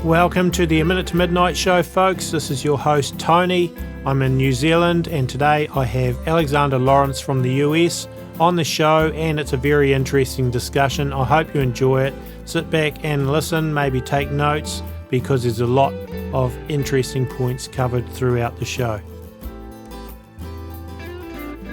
Welcome to the A Minute to Midnight show, folks. This is your host, Tony. I'm in New Zealand, and today I have Alexander Lawrence from the US on the show, and it's a very interesting discussion. I hope you enjoy it. Sit back and listen, maybe take notes, because there's a lot of interesting points covered throughout the show.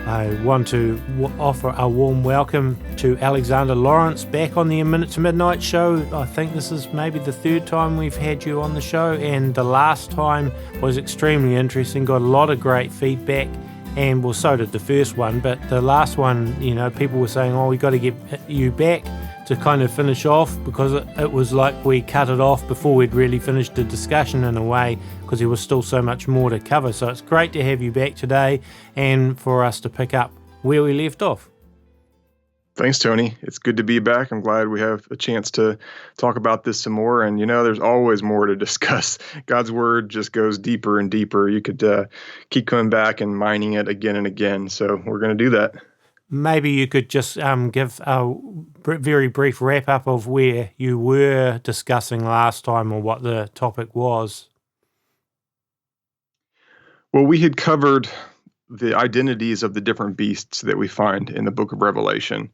I want to offer a warm welcome to Alexander Lawrence back on the A Minute to Midnight show. I think this is maybe the third time we've had you on the show, and the last time was extremely interesting, got a lot of great feedback, and well, so did the first one, but the last one, people were saying, we got to get you back to kind of finish off, because it was like we cut it off before we'd really finished the discussion in a way, because there was still so much more to cover. So it's great to have you back today and for us to pick up where we left off. Thanks, Tony. It's good to be back. I'm glad we have a chance to talk about this some more. And, there's always more to discuss. God's word just goes deeper and deeper. You could keep coming back and mining it again and again. So we're going to do that. Maybe you could just give a very brief wrap-up of where you were discussing last time or what the topic was. Well, we had covered the identities of the different beasts that we find in the book of Revelation.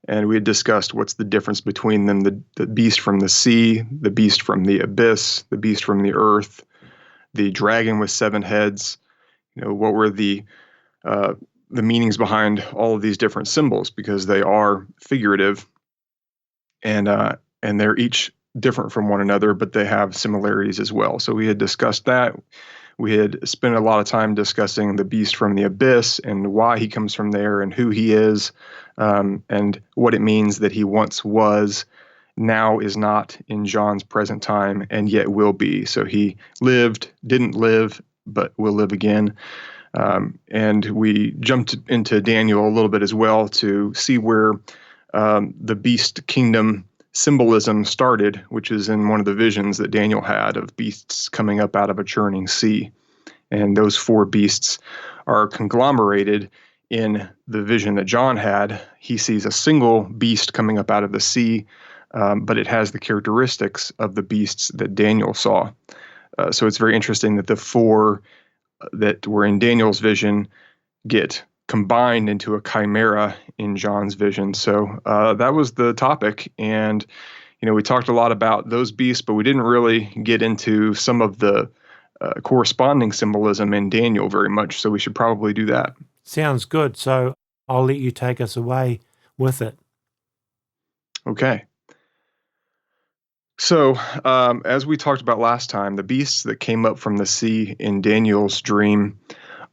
And we had discussed what's the difference between them, the beast from the sea, the beast from the abyss, the beast from the earth, the dragon with 7 heads. What were the meanings behind all of these different symbols, because they are figurative and they're each different from one another, but they have similarities as well. So we had discussed that. We had spent a lot of time discussing the beast from the abyss and why he comes from there and who he is, and what it means that he once was, now is not in John's present time, and yet will be. So he lived, didn't live, but will live again. And we jumped into Daniel a little bit as well to see where the beast kingdom symbolism started, which is in one of the visions that Daniel had of beasts coming up out of a churning sea. And those 4 beasts are conglomerated in the vision that John had. He sees a single beast coming up out of the sea, but it has the characteristics of the beasts that Daniel saw. So it's very interesting that the 4 that were in Daniel's vision get combined into a chimera in John's vision. So that was the topic. And, we talked a lot about those beasts, but we didn't really get into some of the corresponding symbolism in Daniel very much. So we should probably do that. Sounds good. So I'll let you take us away with it. Okay. So, as we talked about last time, the beasts that came up from the sea in Daniel's dream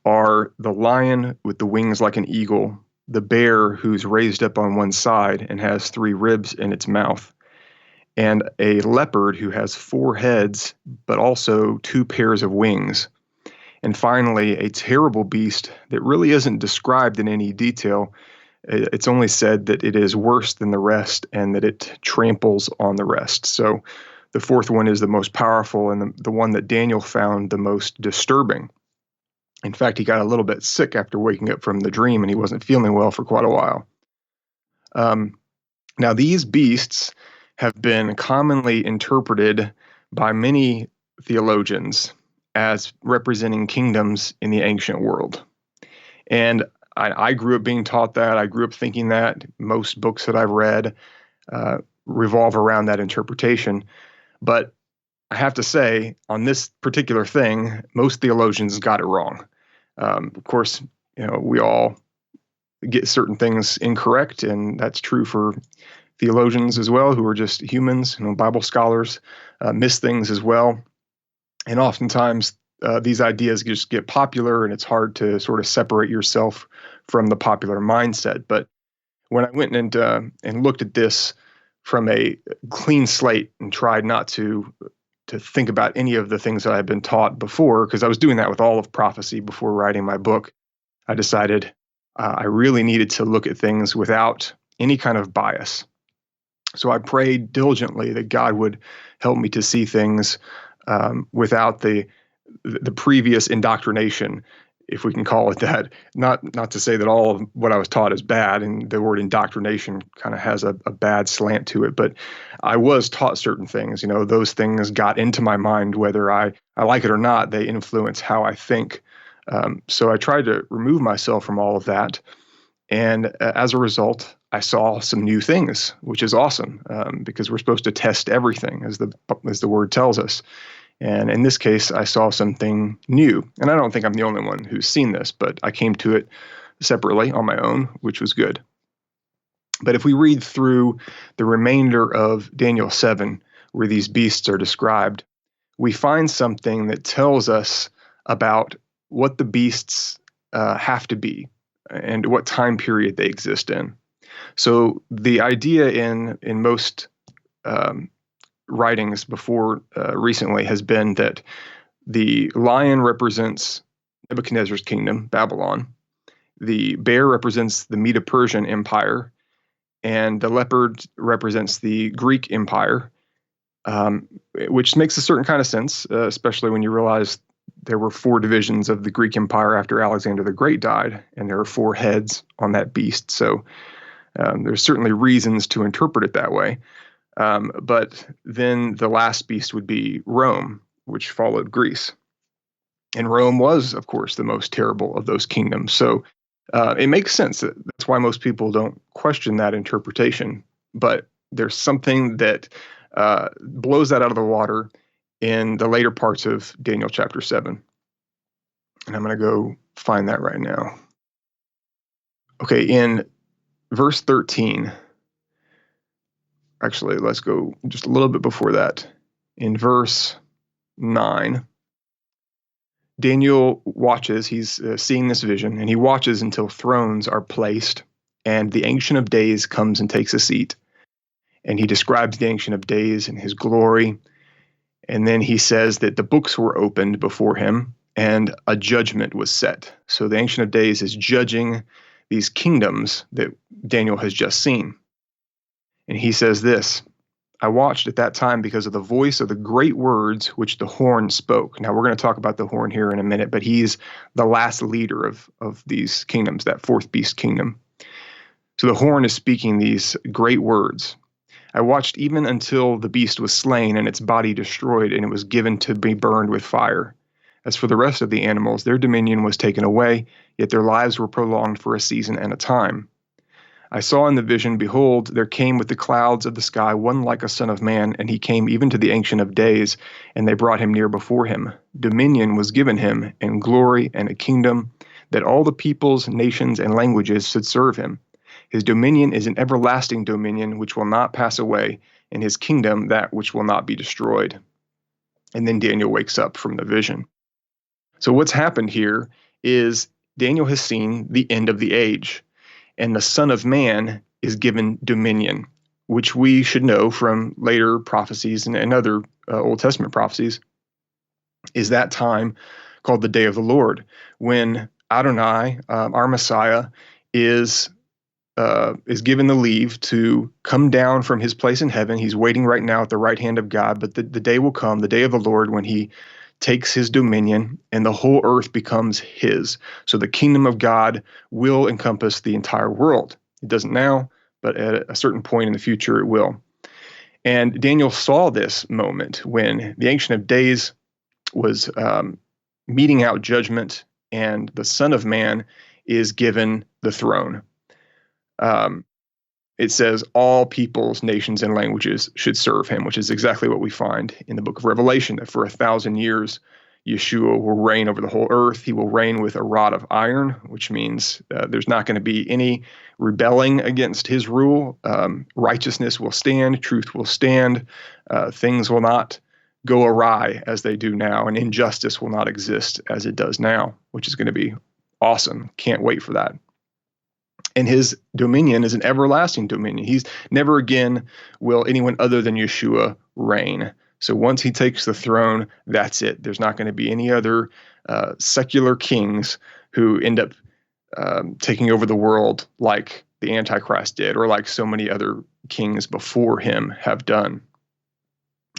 are the lion with the wings like an eagle, the bear who's raised up on one side and has 3 ribs in its mouth, and a leopard who has 4 heads, but also 2 pairs of wings. And finally, a terrible beast that really isn't described in any detail. It's only said that it is worse than the rest and that it tramples on the rest. So the 4th one is the most powerful and the one that Daniel found the most disturbing. In fact, he got a little bit sick after waking up from the dream, and he wasn't feeling well for quite a while. Now, these beasts have been commonly interpreted by many theologians as representing kingdoms in the ancient world. And I grew up being taught that. I grew up thinking that. Most books that I've read revolve around that interpretation. But I have to say, on this particular thing, most theologians got it wrong. Of course, we all get certain things incorrect, and that's true for theologians as well, who are just humans. Bible scholars miss things as well. And oftentimes, these ideas just get popular, and it's hard to sort of separate yourself from the popular mindset. But when I went and looked at this from a clean slate and tried not to think about any of the things that I had been taught before, because I was doing that with all of prophecy before writing my book, I decided I really needed to look at things without any kind of bias. So I prayed diligently that God would help me to see things without the previous indoctrination if we can call it that. Not to say that all of what I was taught is bad, and the word indoctrination kind of has a bad slant to it, but I was taught certain things. Those things got into my mind, whether I like it or not. They influence how I think. So I tried to remove myself from all of that. And as a result, I saw some new things, which is awesome, because we're supposed to test everything, as the word tells us. And in this case, I saw something new. And I don't think I'm the only one who's seen this, but I came to it separately on my own, which was good. But if we read through the remainder of Daniel 7, where these beasts are described, we find something that tells us about what the beasts have to be and what time period they exist in. So the idea in most writings before recently has been that the lion represents Nebuchadnezzar's kingdom, Babylon. The bear represents the Medo-Persian Empire, and the leopard represents the Greek Empire, which makes a certain kind of sense, especially when you realize there were 4 divisions of the Greek Empire after Alexander the Great died, and there are 4 heads on that beast. So there's certainly reasons to interpret it that way. But then the last beast would be Rome, which followed Greece. And Rome was, of course, the most terrible of those kingdoms. So it makes sense. That's why most people don't question that interpretation. But there's something that blows that out of the water in the later parts of Daniel chapter 7. And I'm going to go find that right now. Okay, in verse 13, actually, let's go just a little bit before that. In verse 9, Daniel watches, he's seeing this vision, and he watches until thrones are placed, and the Ancient of Days comes and takes a seat. And he describes the Ancient of Days and his glory. And then he says that the books were opened before him, and a judgment was set. So the Ancient of Days is judging these kingdoms that Daniel has just seen. And he says this, I watched at that time because of the voice of the great words which the horn spoke. Now, we're going to talk about the horn here in a minute, but he's the last leader of these kingdoms, that 4th beast kingdom. So the horn is speaking these great words. I watched even until the beast was slain and its body destroyed, and it was given to be burned with fire. As for the rest of the animals, their dominion was taken away, yet their lives were prolonged for a season and a time. I saw in the vision, behold, there came with the clouds of the sky one like a son of man, and he came even to the Ancient of Days, and they brought him near before him. Dominion was given him, and glory, and a kingdom, that all the peoples, nations, and languages should serve him. His dominion is an everlasting dominion which will not pass away, and his kingdom that which will not be destroyed. And then Daniel wakes up from the vision. So what's happened here is Daniel has seen the end of the age, and the Son of Man is given dominion, which we should know from later prophecies and other Old Testament prophecies, is that time called the day of the Lord, when Adonai, our Messiah, is given the leave to come down from his place in heaven. He's waiting right now at the right hand of God, but the day will come, the day of the Lord, when he takes his dominion and the whole earth becomes his. So the kingdom of God will encompass the entire world. It doesn't now, but at a certain point in the future it will. And Daniel saw this moment when the Ancient of Days was meting out judgment, and the Son of Man is given the throne. It says all peoples, nations, and languages should serve him, which is exactly what we find in the book of Revelation, that for 1,000 years, Yeshua will reign over the whole earth. He will reign with a rod of iron, which means there's not going to be any rebelling against his rule. Righteousness will stand, truth will stand. Things will not go awry as they do now, and injustice will not exist as it does now, which is going to be awesome. Can't wait for that. And his dominion is an everlasting dominion. He's never again will anyone other than Yeshua reign. So once he takes the throne, that's it. There's not going to be any other secular kings who end up taking over the world like the Antichrist did, or like so many other kings before him have done.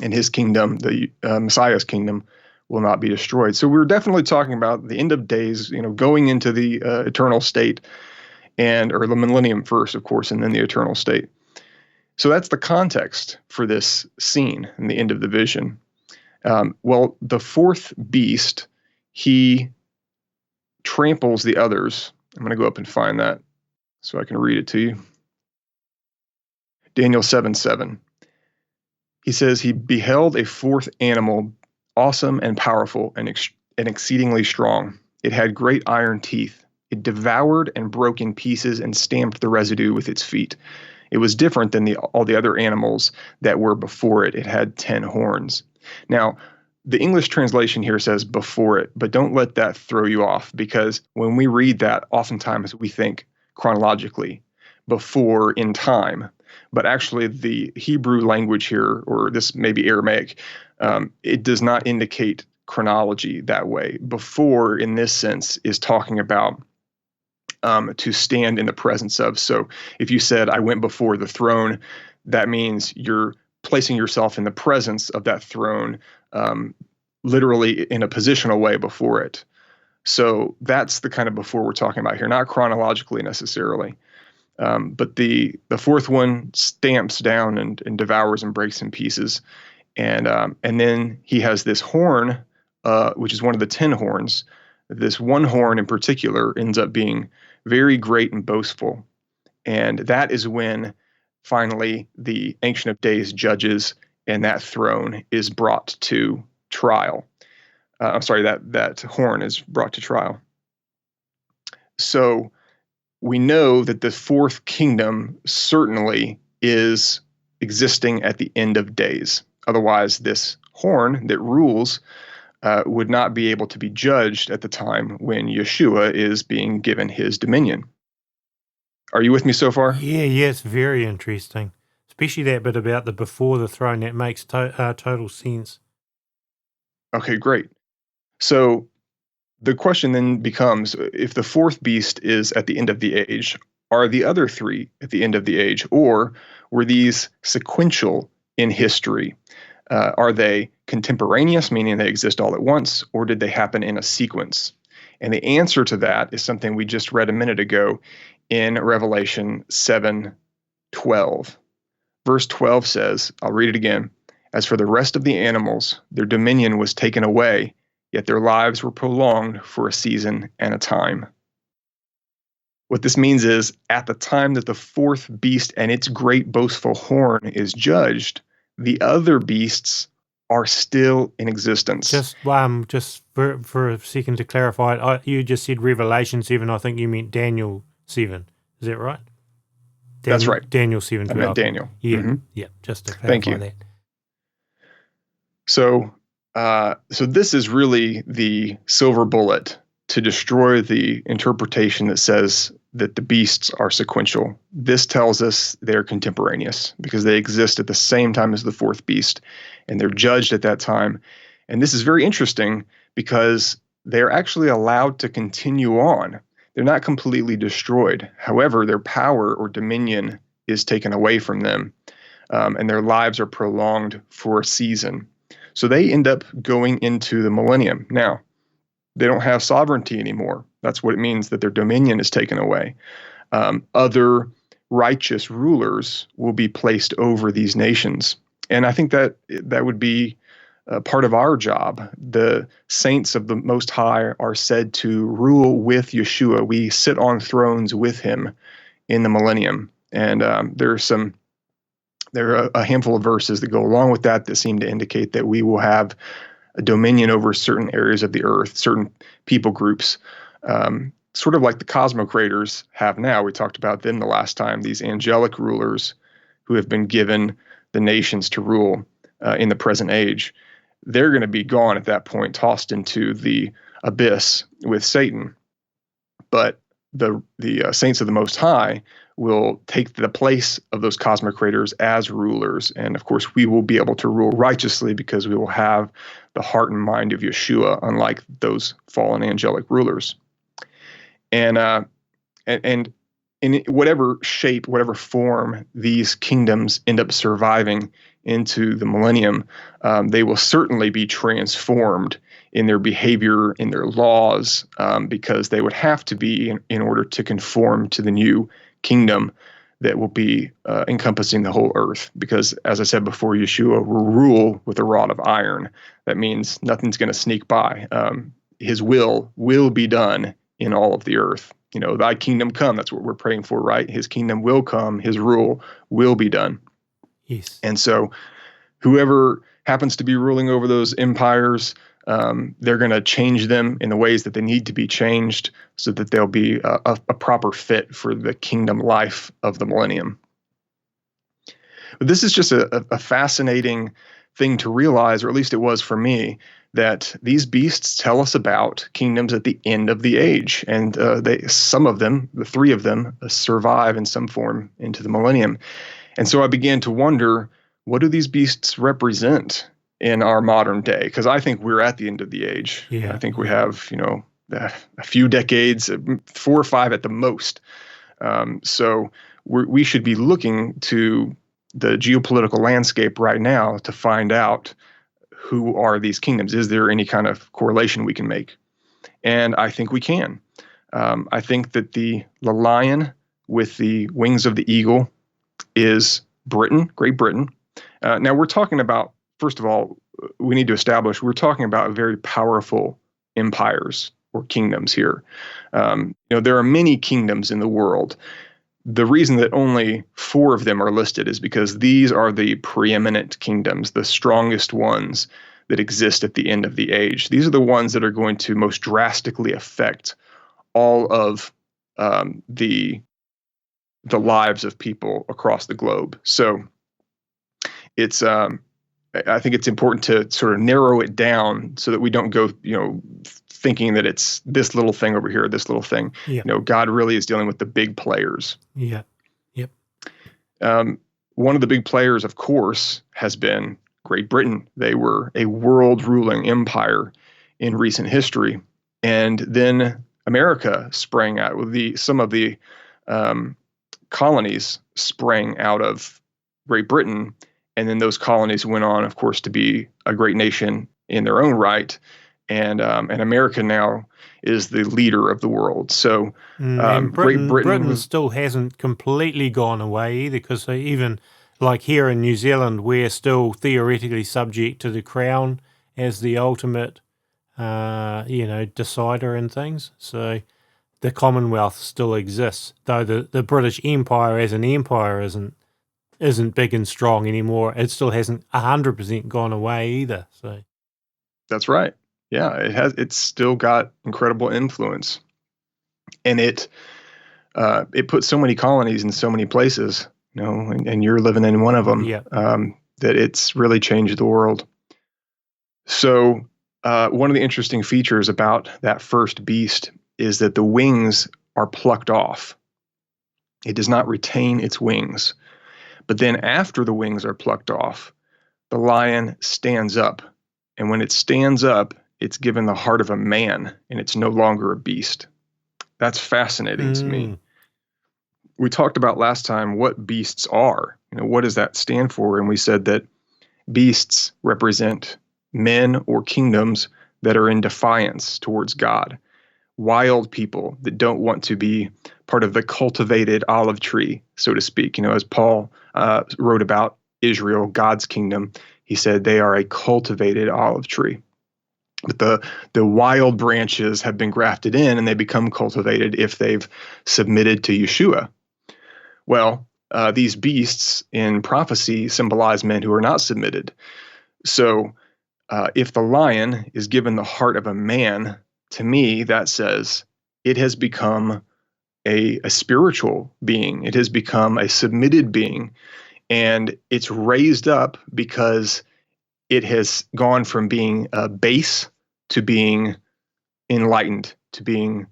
And his kingdom, the Messiah's kingdom, will not be destroyed. So we're definitely talking about the end of days, going into the eternal state, or the millennium first, of course, and then the eternal state. So that's the context for this scene in the end of the vision. Well, the fourth beast, he tramples the others. I'm going to go up and find that so I can read it to you. Daniel 7:7. He says, he beheld a fourth animal, awesome and powerful and exceedingly strong. It had great iron teeth. It devoured and broke in pieces and stamped the residue with its feet. It was different than all the other animals that were before it. It had 10 horns. Now, the English translation here says before it, but don't let that throw you off, because when we read that, oftentimes we think chronologically, before in time. But actually, the Hebrew language here, or this may be Aramaic, it does not indicate chronology that way. Before, in this sense, is talking about to stand in the presence of. So if you said, I went before the throne, that means you're placing yourself in the presence of that throne, literally in a positional way before it. So that's the kind of before we're talking about here, not chronologically necessarily. But the fourth one stamps down and devours and breaks in pieces. And then he has this horn, which is one of the 10 horns. This one horn in particular ends up being very great and boastful. And that is when finally the Ancient of Days judges, and that throne is brought to trial. That horn is brought to trial. So we know that the fourth kingdom certainly is existing at the end of days. Otherwise, this horn that rules would not be able to be judged at the time when Yeshua is being given his dominion. Are you with me so far? Yes, very interesting. Especially that bit about the before the throne. That makes total sense. Okay, great. So the question then becomes, if the fourth beast is at the end of the age, are the other three at the end of the age, or were these sequential in history? Are they contemporaneous, meaning they exist all at once, or did they happen in a sequence? And the answer to that is something we just read a minute ago in Revelation 7:12. Verse 12 says, I'll read it again. As for the rest of the animals, their dominion was taken away, yet their lives were prolonged for a season and a time. What this means is, at the time that the fourth beast and its great boastful horn is judged, the other beasts are still in existence. Just for a second to clarify, you just said Revelation 7. I think you meant Daniel 7. Is that right? That's right. Daniel 7:12. I meant Daniel. Yeah, Mm-hmm. Yeah. Just to clarify Thank you. that. So this is really the silver bullet to destroy the interpretation that says that the beasts are sequential. This tells us they're contemporaneous because they exist at the same time as the fourth beast, and they're judged at that time. And this is very interesting because they're actually allowed to continue on. They're not completely destroyed. However, their power or dominion is taken away from them, and their lives are prolonged for a season. So they end up going into the millennium. Now, they don't have sovereignty anymore. That's what it means, that their dominion is taken away. Other righteous rulers will be placed over these nations. And I think that would be part of our job. The saints of the Most High are said to rule with Yeshua. We sit on thrones with him in the millennium. And there are a handful of verses that go along with that seem to indicate that we will have a dominion over certain areas of the earth, certain people groups, sort of like the cosmocrators have now. We talked about them the last time, these angelic rulers who have been given the nations to rule in the present age. They're going to be gone at that point, tossed into the abyss with Satan. But the saints of the Most High will take the place of those cosmocrators as rulers. And of course, we will be able to rule righteously because we will have the heart and mind of Yeshua, unlike those fallen angelic rulers. And in whatever shape, whatever form these kingdoms end up surviving into the millennium, they will certainly be transformed in their behavior, in their laws, because they would have to be in order to conform to the new kingdom that will be encompassing the whole earth. Because, as I said before, Yeshua will rule with a rod of iron. That means nothing's going to sneak by. His will be done in all of the earth. Thy kingdom come. That's what we're praying for, right? His kingdom will come. His rule will be done. Yes. And so whoever happens to be ruling over those empires, they're going to change them in the ways that they need to be changed so that they'll be a proper fit for the kingdom life of the millennium. But this is just a fascinating thing to realize, or at least it was for me, that these beasts tell us about kingdoms at the end of the age. And some of them, the three of them, survive in some form into the millennium. And so I began to wonder, what do these beasts represent in our modern day? Because I think we're at the end of the age. Yeah. I think we have, a few decades, 4 or 5 at the most. So we should be looking to the geopolitical landscape right now to find out who are these kingdoms. Is there any kind of correlation we can make? And I think we can. I think that the lion with the wings of the eagle is Britain, Great Britain. Now we're talking about, first of all, we need to establish we're talking about very powerful empires or kingdoms here. There are many kingdoms in the world. The reason that only 4 of them are listed is because these are the preeminent kingdoms, the strongest ones that exist at the end of the age. These are the ones that are going to most drastically affect all of the lives of people across the globe. So it's I think it's important to sort of narrow it down so that we don't go, thinking that it's this little thing over here, this little thing. Yeah. God really is dealing with the big players. Yeah. Yep. One of the big players, of course, has been Great Britain. They were a world-ruling empire in recent history. And then America sprang out. Some of the colonies sprang out of Great Britain. And then those colonies went on, of course, to be a great nation in their own right. And America now is the leader of the world. So and Great Britain still hasn't completely gone away either, because even like here in New Zealand, we're still theoretically subject to the Crown as the ultimate, decider in things. So the Commonwealth still exists, though the British Empire as an empire isn't big and strong anymore. It still hasn't 100% gone away either. So that's right. Yeah, it's still got incredible influence, and it put so many colonies in so many places, and you're living in one of them. Yeah. That it's really changed the world. So one of the interesting features about that first beast is that the wings are plucked off. It does not retain its wings. But then after the wings are plucked off, the lion stands up. And when it stands up, it's given the heart of a man, and it's no longer a beast. That's fascinating to me. We talked about last time what beasts are. What does that stand for? And we said that beasts represent men or kingdoms that are in defiance towards God. Wild people that don't want to be part of the cultivated olive tree, so to speak. As Paul wrote about Israel, God's kingdom, he said they are a cultivated olive tree. But the wild branches have been grafted in, and they become cultivated if they've submitted to Yeshua. Well, these beasts in prophecy symbolize men who are not submitted. So if the lion is given the heart of a man, to me, that says it has become a spiritual being. It has become a submitted being. And it's raised up because it has gone from being base to being enlightened, to being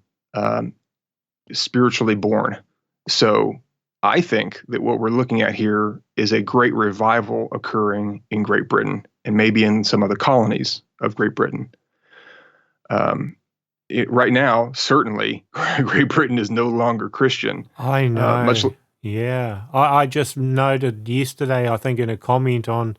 spiritually born. So I think that what we're looking at here is a great revival occurring in Great Britain and maybe in some of the colonies of Great Britain. Right now, certainly, Great Britain is no longer Christian. I know. Yeah. I just noted yesterday, I think, in a comment on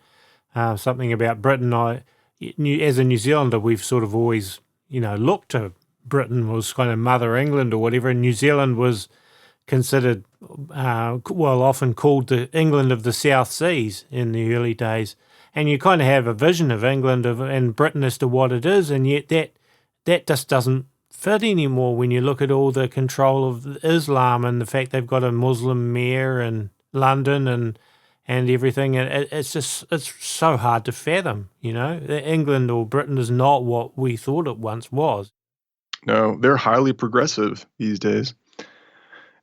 something about Britain. As a New Zealander, we've sort of always, looked to Britain was kind of Mother England or whatever, and New Zealand was considered, often called the England of the South Seas in the early days. And you kind of have a vision of England and Britain as to what it is, and yet that just doesn't fit anymore when you look at all the control of Islam and the fact they've got a Muslim mayor in London and everything. It's so hard to fathom, that England or Britain is not what we thought it once was. No, they're highly progressive these days,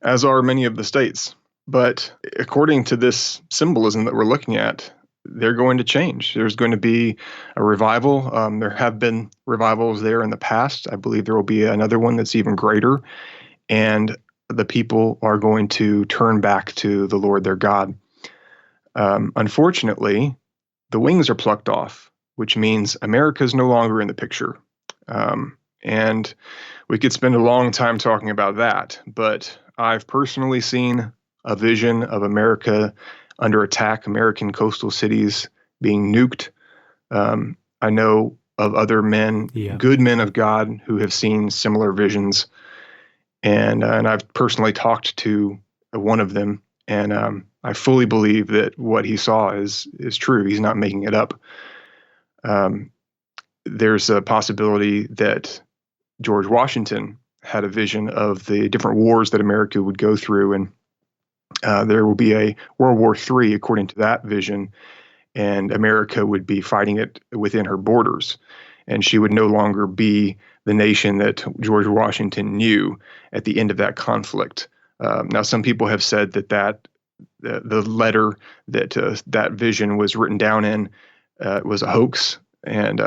as are many of the states. But according to this symbolism that we're looking at, they're going to change. There's going to be a revival. There have been revivals there in the past. I believe there will be another one that's even greater. And the people are going to turn back to the Lord their God. Unfortunately, the wings are plucked off, which means America is no longer in the picture. And we could spend a long time talking about that, but I've personally seen a vision of America under attack, American coastal cities being nuked. I know of other men, good men of God, who have seen similar visions, and I've personally talked to one of them, and I fully believe that what he saw is true. He's not making it up. There's a possibility that George Washington had a vision of the different wars that America would go through, and there will be a World War III according to that vision, and America would be fighting it within her borders, and she would no longer be the nation that George Washington knew at the end of that conflict. Now, some people have said that the letter that that vision was written down in was a hoax. And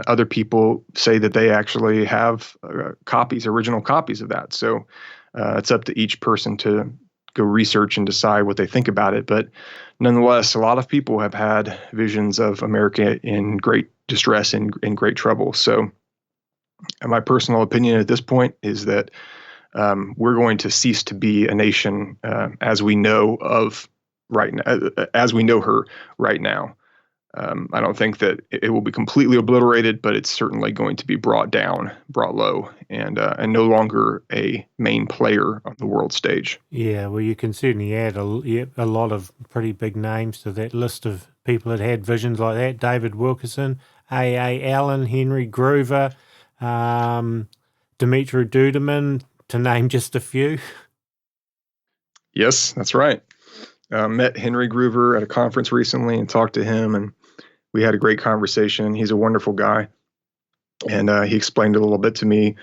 other people say that they actually have original copies of that. So it's up to each person to go research and decide what they think about it. But nonetheless, a lot of people have had visions of America in great distress and in great trouble. So my personal opinion at this point is that we're going to cease to be a nation as we know of right now, as we know her right now. I don't think that it will be completely obliterated, but it's certainly going to be brought low, and no longer a main player on the world stage. Yeah, well, you can certainly add a lot of pretty big names to that list of people that had visions like that. David Wilkerson, A.A. Allen, Henry Groover, Dimitri Duduman, to name just a few. Yes, that's right. Met Henry Groover at a conference recently and talked to him, and we had a great conversation. He's a wonderful guy. And he explained a little bit to me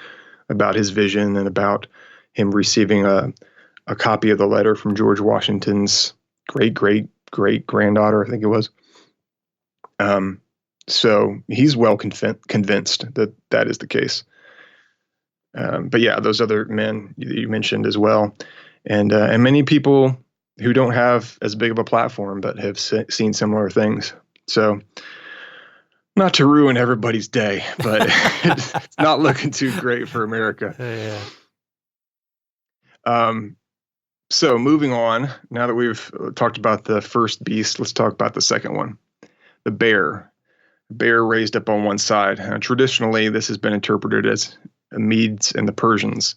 about his vision and about him receiving a copy of the letter from George Washington's great-great-great-granddaughter, I think it was. So he's well convinced that is the case. But yeah, those other men you mentioned as well. And many people who don't have as big of a platform but have seen similar things. So, not to ruin everybody's day, but it's not looking too great for America. Yeah. So moving on, now that we've talked about the first beast, let's talk about the second one, the bear. Bear raised up on one side. Traditionally, this has been interpreted as the Medes and the Persians.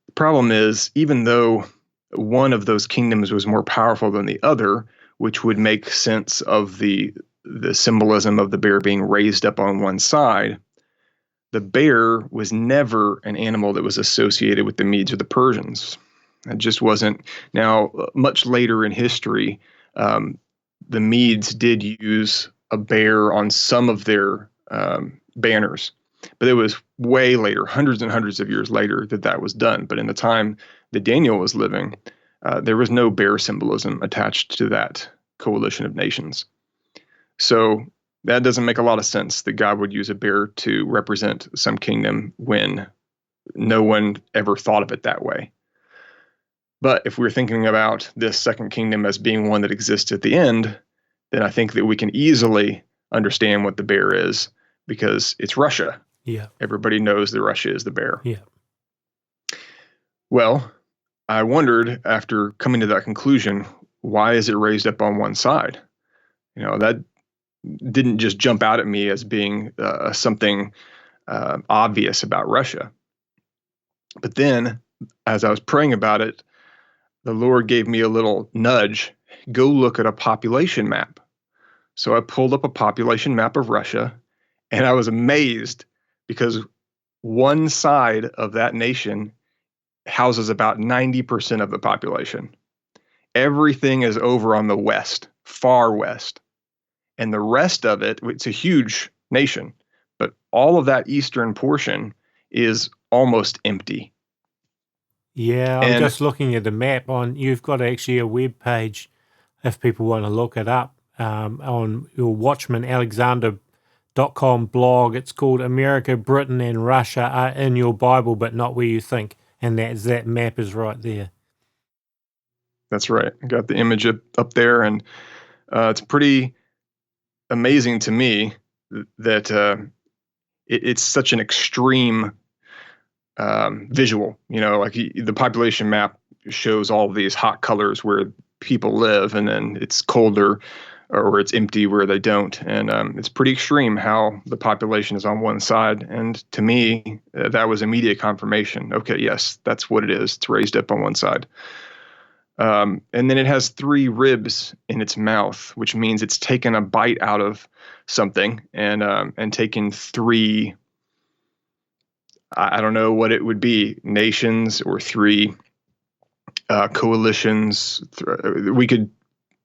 The problem is, even though one of those kingdoms was more powerful than the other, which would make sense of the symbolism of the bear being raised up on one side, the bear was never an animal that was associated with the Medes or the Persians. It just wasn't. Now, much later in history, the Medes did use a bear on some of their banners, but it was way later, hundreds and hundreds of years later, that was done. But in the time that Daniel was living, there was no bear symbolism attached to that coalition of nations. So that doesn't make a lot of sense that God would use a bear to represent some kingdom when no one ever thought of it that way. But if we're thinking about this second kingdom as being one that exists at the end, then I think that we can easily understand what the bear is, because it's Russia. Yeah. Everybody knows that Russia is the bear. Yeah. Well, I wondered, after coming to that conclusion, why is it raised up on one side? That didn't just jump out at me as being something obvious about Russia. But then, as I was praying about it, the Lord gave me a little nudge. Go look at a population map. So I pulled up a population map of Russia, and I was amazed because one side of that nation houses about 90% of the population. Everything is over on the west, far west. And the rest of it, it's a huge nation, but all of that eastern portion is almost empty. Yeah, I'm And just looking at the map you've got actually a web page if people want to look it up on your watchmanalexander.com blog. It's called America, Britain and Russia are in your Bible, but not where you think. And that map is right there. that's right. I got the image up there, and it's pretty amazing to me that it's such an extreme visual. Like the population map shows all these hot colors where people live, and then it's colder or it's empty where they don't. And it's pretty extreme how the population is on one side. And to me, that was immediate confirmation. Okay, yes, that's what it is. It's raised up on one side. And then it has 3 ribs in its mouth, which means it's taken a bite out of something and taken 3. I don't know what it would be, nations or 3 coalitions. We could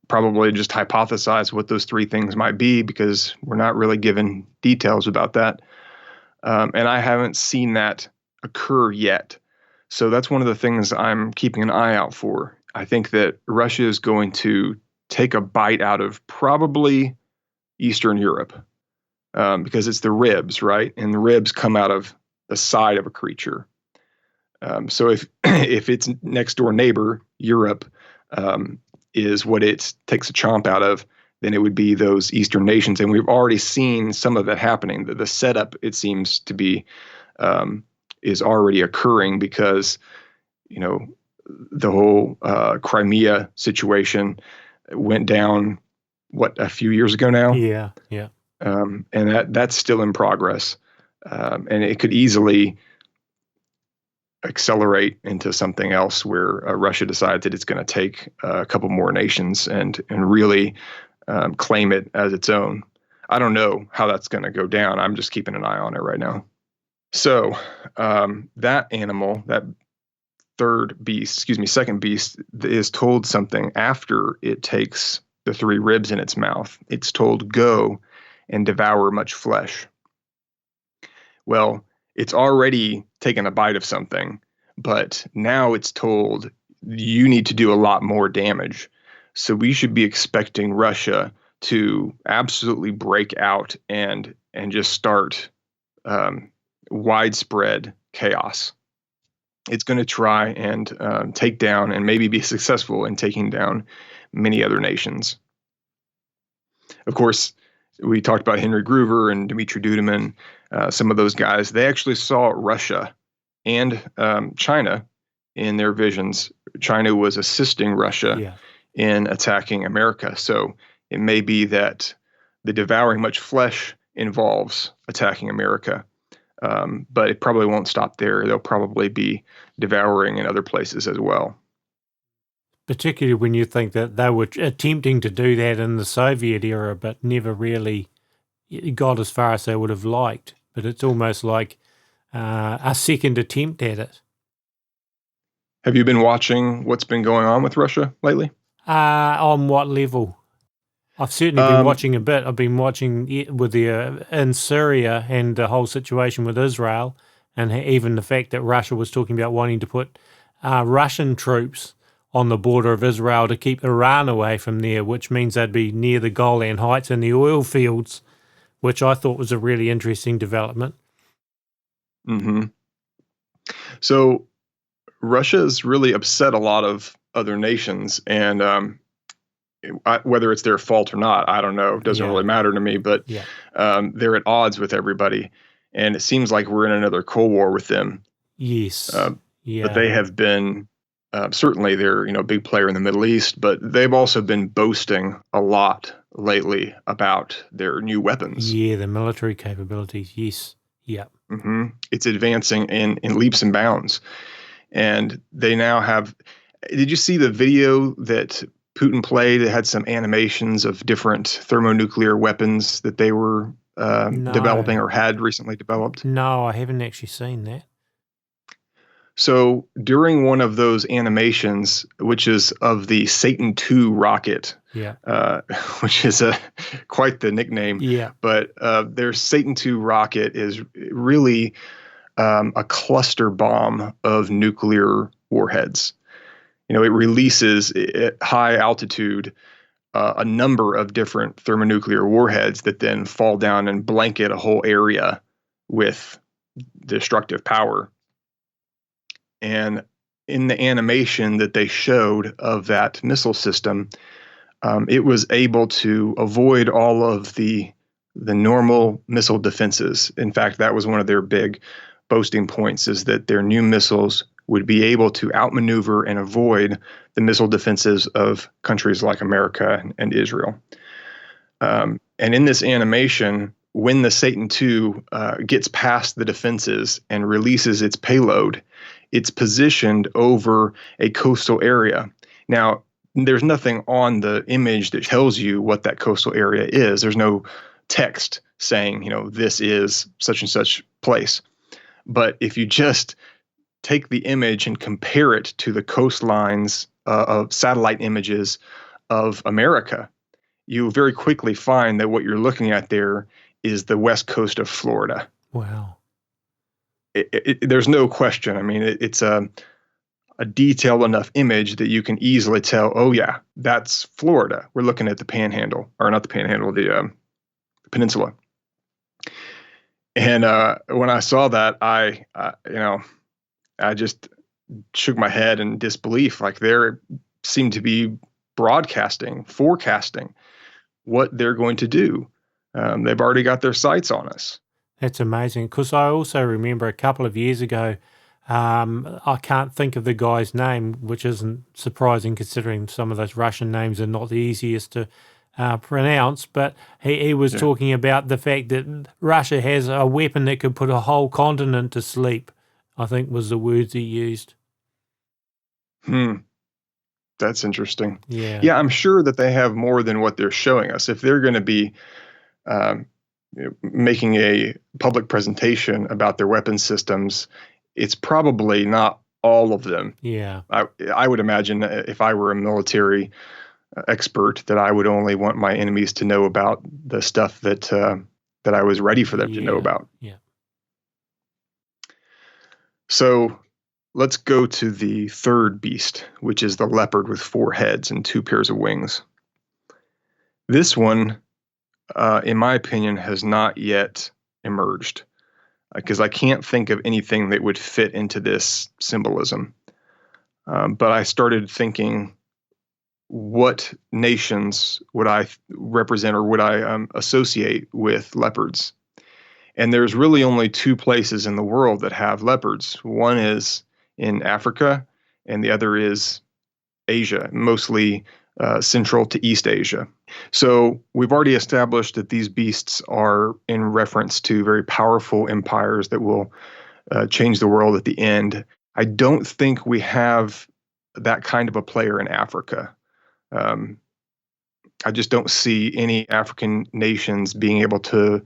probably just hypothesize what those 3 things might be because we're not really given details about that. And I haven't seen that occur yet. So that's one of the things I'm keeping an eye out for. I think that Russia is going to take a bite out of probably Eastern Europe because it's the ribs, right? And the ribs come out of the side of a creature. So if its next door neighbor, Europe, is what it takes a chomp out of, then it would be those Eastern nations. And we've already seen some of that happening. The setup, it seems to be, is already occurring because, the whole Crimea situation went down, a few years ago now? Yeah. And that's still in progress. And it could easily accelerate into something else where Russia decides that it's going to take a couple more nations and really claim it as its own. I don't know how that's going to go down. I'm just keeping an eye on it right now. So that animal, that second beast, is told something after it takes the 3 ribs in its mouth. It's told, go and devour much flesh. Well, it's already taken a bite of something, but now it's told you need to do a lot more damage. So we should be expecting Russia to absolutely break out and just start widespread chaos. It's going to try and take down and maybe be successful in taking down many other nations. Of course, we talked about Henry Groover and Dmitry Duduman, some of those guys. They actually saw Russia and China in their visions. China was assisting Russia in attacking America. So it may be that the devouring much flesh involves attacking America. But it probably won't stop there. They'll probably be devouring in other places as well. Particularly when you think that they were attempting to do that in the Soviet era, but never really got as far as they would have liked. But it's almost like a second attempt at it. Have you been watching what's been going on with Russia lately? On what level? I've certainly been watching a bit. I've been watching with in Syria and the whole situation with Israel, and even the fact that Russia was talking about wanting to put Russian troops on the border of Israel to keep Iran away from there, which means they'd be near the Golan Heights and the oil fields, which I thought was a really interesting development. Mm-hmm. So Russia has really upset a lot of other nations, and whether it's their fault or not, I don't know. It doesn't really matter to me, but they're at odds with everybody, and it seems like we're in another Cold War with them. Yes. But they have been Certainly, they're a big player in the Middle East, but they've also been boasting a lot lately about their new weapons. Yeah, the military capabilities. Yes. Yeah. It's advancing in leaps and bounds, and they now have. Did you see the video that Putin played? It had some animations of different thermonuclear weapons that they were developing No. or had recently developed. No, I haven't actually seen that. So during one of those animations, which is of the Satan II rocket, Yeah. which is quite the nickname, Yeah. but their Satan II rocket is really a cluster bomb of nuclear warheads. It releases at high altitude a number of different thermonuclear warheads that then fall down and blanket a whole area with destructive power. And in the animation that they showed of that missile system, it was able to avoid all of the normal missile defenses. In fact, that was one of their big boasting points, is that their new missiles would be able to outmaneuver and avoid the missile defenses of countries like America and Israel. And in this animation, when the Satan II gets past the defenses and releases its payload, it's positioned over a coastal area. Now, there's nothing on the image that tells you what that coastal area is. There's no text saying, this is such and such place. But if you just take the image and compare it to the coastlines of satellite images of America, you very quickly find that what you're looking at there is the west coast of Florida. Wow. There's no question. I mean, it's a detailed enough image that you can easily tell, oh, yeah, that's Florida. We're looking at the panhandle, or not the panhandle, the peninsula. And when I saw that, I just shook my head in disbelief. Like, they seem to be forecasting what they're going to do. They've already got their sights on us. That's amazing, because I also remember a couple of years ago, I can't think of the guy's name, which isn't surprising considering some of those Russian names are not the easiest to pronounce, but he was talking about the fact that Russia has a weapon that could put a whole continent to sleep, I think was the words he used. That's interesting. Yeah, I'm sure that they have more than what they're showing us. If they're going to be making a public presentation about their weapon systems, it's probably not all of them. Yeah. I would imagine if I were a military expert that I would only want my enemies to know about the stuff that I was ready for them to know about. Yeah. So let's go to the third beast, which is the leopard with 4 heads and 2 pairs of wings. This one, in my opinion, has not yet emerged, because I can't think of anything that would fit into this symbolism. But I started thinking, what nations would I represent, or would I associate with leopards? And there's really only 2 places in the world that have leopards. One is in Africa, and the other is Asia, mostly Central to East Asia. So we've already established that these beasts are in reference to very powerful empires that will change the world at the end. I don't think we have that kind of a player in Africa. I just don't see any African nations being able to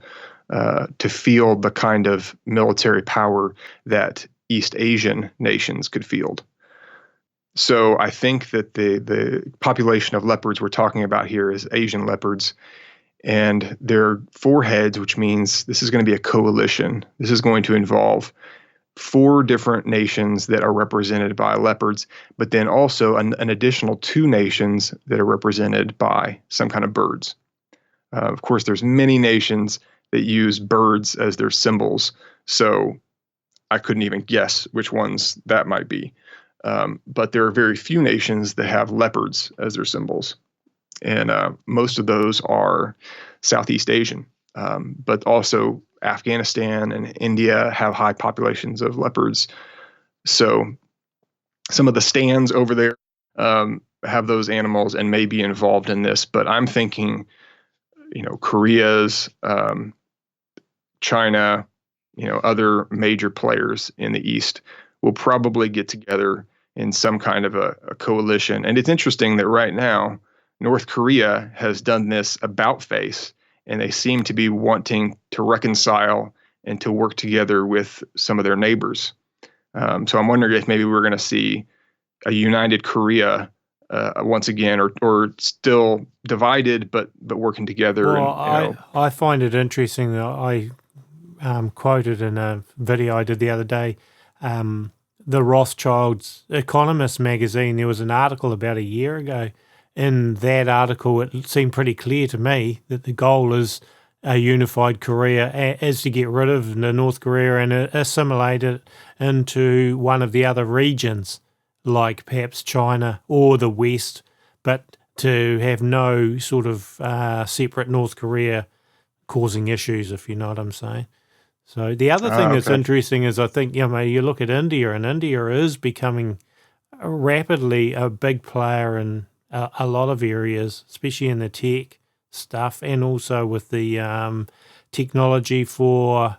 field the kind of military power that East Asian nations could field. So I think that the population of leopards we're talking about here is Asian leopards, and they're 4 heads, which means this is going to be a coalition. This is going to involve 4 different nations that are represented by leopards, but then also an additional 2 nations that are represented by some kind of birds. Of course, there's many nations that use birds as their symbols, so I couldn't even guess which ones that might be. But there are very few nations that have leopards as their symbols. And most of those are Southeast Asian. But also Afghanistan and India have high populations of leopards. So some of the stands over there have those animals and may be involved in this. But I'm thinking, Korea's, China, other major players in the East will probably get together in some kind of a coalition. And it's interesting that right now, North Korea has done this about face, and they seem to be wanting to reconcile and to work together with some of their neighbors. So I'm wondering if maybe we're going to see a united Korea once again, or still divided but working together. Well, And I find it interesting that I quoted in a video I did the other day, the Rothschilds Economist magazine. There was an article about a year ago. In that article, it seemed pretty clear to me that the goal is a unified Korea, is to get rid of the North Korea and assimilate it into one of the other regions, like perhaps China or the West, but to have no sort of separate North Korea causing issues, if you know what I'm saying. So the other thing that's interesting is, I think, you look at India, and India is becoming rapidly a big player in a lot of areas, especially in the tech stuff, and also with the technology for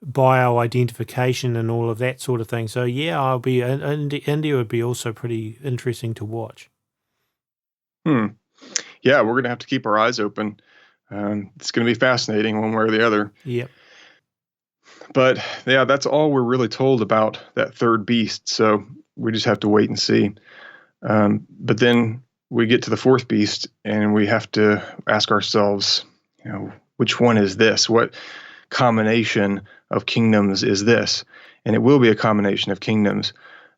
bioidentification and all of that sort of thing. So yeah, India would be also pretty interesting to watch. Yeah, we're going to have to keep our eyes open. It's going to be fascinating one way or the other. Yep. But yeah, that's all we're really told about that third beast. So we just have to wait and see. But then we get to the fourth beast, and we have to ask ourselves, which one is this? What combination of kingdoms is this? And it will be a combination of kingdoms,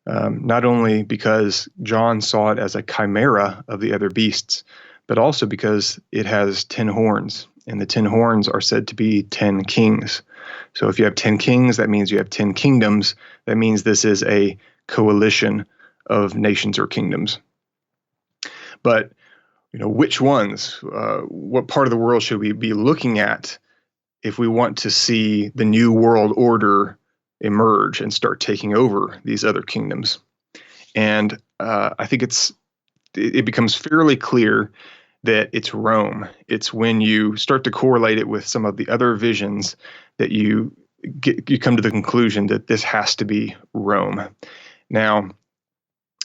not only because John saw it as a chimera of the other beasts, but also because it has 10 horns, and the 10 horns are said to be 10 kings. So if you have 10 kings, that means you have 10 kingdoms. That means this is a coalition of nations or kingdoms. But, which ones, what part of the world should we be looking at if we want to see the new world order emerge and start taking over these other kingdoms? And I think it becomes fairly clear that it's Rome. It's when you start to correlate it with some of the other visions that you come to the conclusion that this has to be Rome. Now,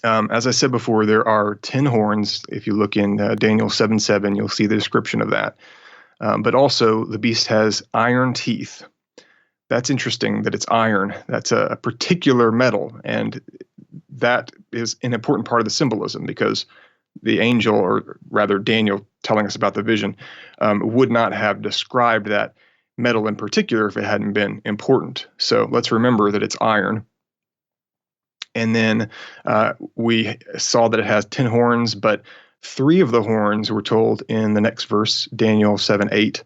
as I said before, there are 10 horns. If you look in Daniel 7:7, you'll see the description of that. But also, the beast has iron teeth. That's interesting that it's iron. That's a particular metal, and that is an important part of the symbolism, because the angel, or rather Daniel telling us about the vision, would not have described that metal in particular if it hadn't been important. So let's remember that it's iron. And then we saw that it has 10 horns, but 3 of the horns, we're told in the next verse, Daniel 7:8,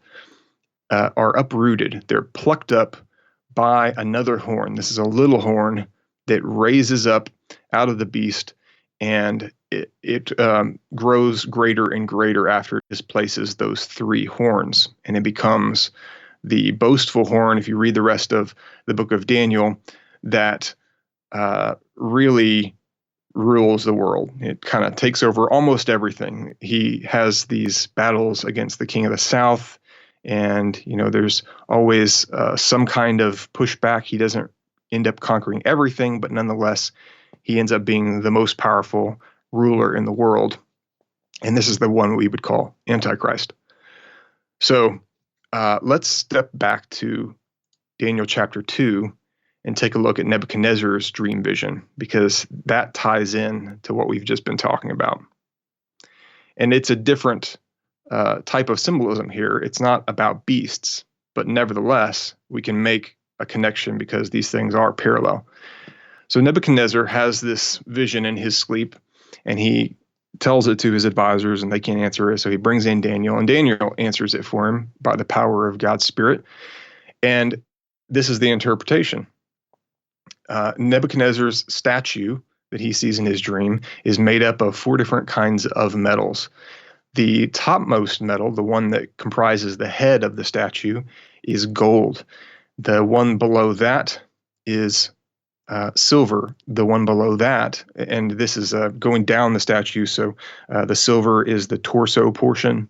are uprooted. They're plucked up by another horn. This is a little horn that raises up out of the beast, and it grows greater and greater after it displaces those 3 horns, and it becomes the boastful horn, if you read the rest of the book of Daniel, that really rules the world. It kind of takes over almost everything. He has these battles against the king of the south, and there's always some kind of pushback. He doesn't end up conquering everything, but nonetheless, he ends up being the most powerful ruler in the world. And this is the one we would call Antichrist. So let's step back to Daniel chapter 2 and take a look at Nebuchadnezzar's dream vision, because that ties in to what we've just been talking about. And it's a different type of symbolism here. It's not about beasts, but nevertheless, we can make a connection because these things are parallel. So Nebuchadnezzar has this vision in his sleep, and he tells it to his advisors, and they can't answer it. So he brings in Daniel, and Daniel answers it for him by the power of God's Spirit. And this is the interpretation. Nebuchadnezzar's statue that he sees in his dream is made up of 4 different kinds of metals. The topmost metal, the one that comprises the head of the statue, is gold. The one below that is silver, the one below that, and this is going down the statue. So the silver is the torso portion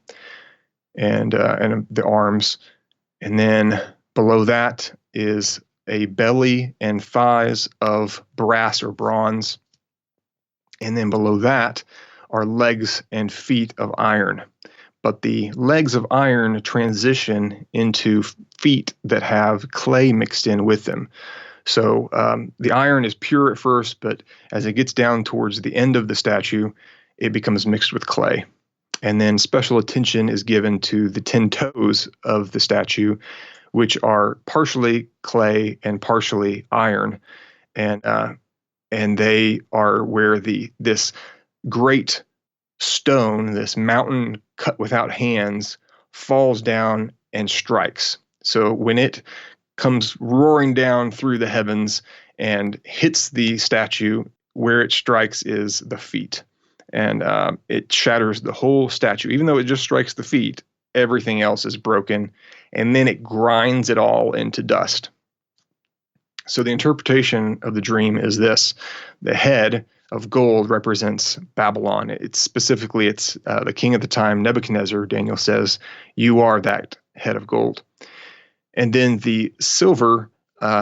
and the arms, and then below that is a belly and thighs of brass or bronze, and then below that are legs and feet of iron. But the legs of iron transition into feet that have clay mixed in with them. So the iron is pure at first, but as it gets down towards the end of the statue, it becomes mixed with clay. And then special attention is given to the 10 toes of the statue, which are partially clay and partially iron. And they are where this great stone, this mountain cut without hands, falls down and strikes. So when it comes roaring down through the heavens and hits the statue, where it strikes is the feet. And it shatters the whole statue. Even though it just strikes the feet, everything else is broken. And then it grinds it all into dust. So the interpretation of the dream is this: the head of gold represents Babylon. It's the king of the time, Nebuchadnezzar. Daniel says, "You are that head of gold." And then the silver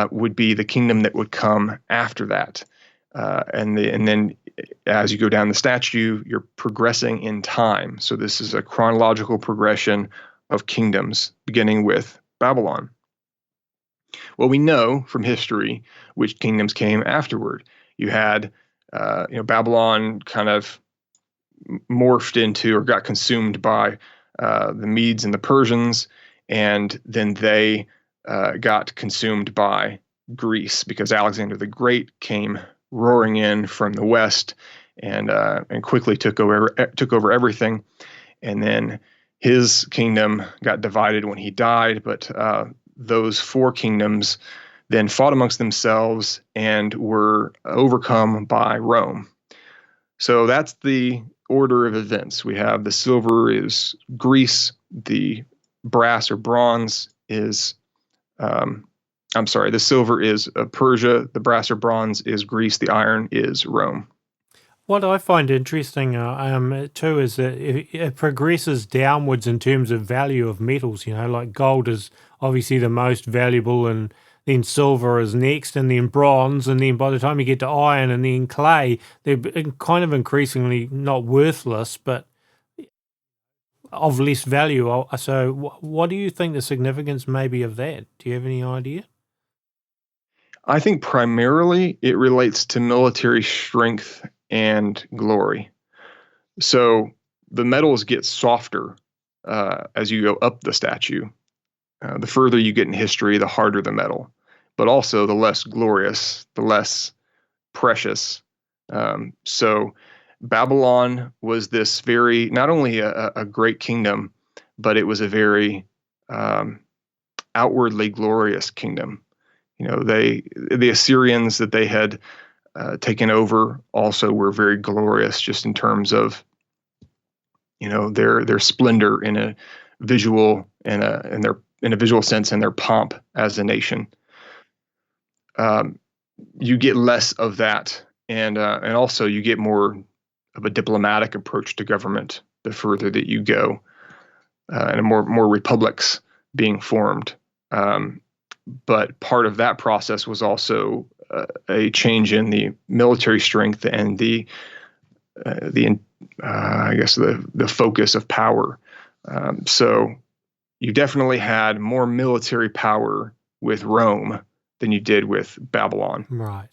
would be the kingdom that would come after that. And then as you go down the statue, you're progressing in time. So this is a chronological progression of kingdoms, beginning with Babylon. Well, we know from history which kingdoms came afterward. You had, Babylon kind of morphed into or got consumed by the Medes and the Persians, and then they got consumed by Greece because Alexander the Great came roaring in from the west and quickly took over everything. And then his kingdom got divided when he died, but those four kingdoms then fought amongst themselves and were overcome by Rome. So that's the order of events. We have the silver is Greece, the brass or bronze is, the silver is Persia, the brass or bronze is Greece, the iron is Rome. What I find interesting too is that it progresses downwards in terms of value of metals. Like gold is obviously the most valuable, and then silver is next, and then bronze, and then by the time you get to iron and then clay, they're kind of increasingly not worthless, but of less value. So what do you think the significance may be of that? Do you have any idea? I think primarily it relates to military strength and glory. So the metals get softer as you go up the statue. The further you get in history, the harder the metal, but also the less glorious, the less precious. So Babylon was this not only a great kingdom, but it was a very outwardly glorious kingdom. The Assyrians that they had taken over also were very glorious, just in terms of their splendor in a visual in a visual sense, and their pomp as a nation. You get less of that, and also you get more of a diplomatic approach to government the further that you go, and more republics being formed. But part of that process was also a change in the military strength and the focus of power. So you definitely had more military power with Rome than you did with Babylon. Right.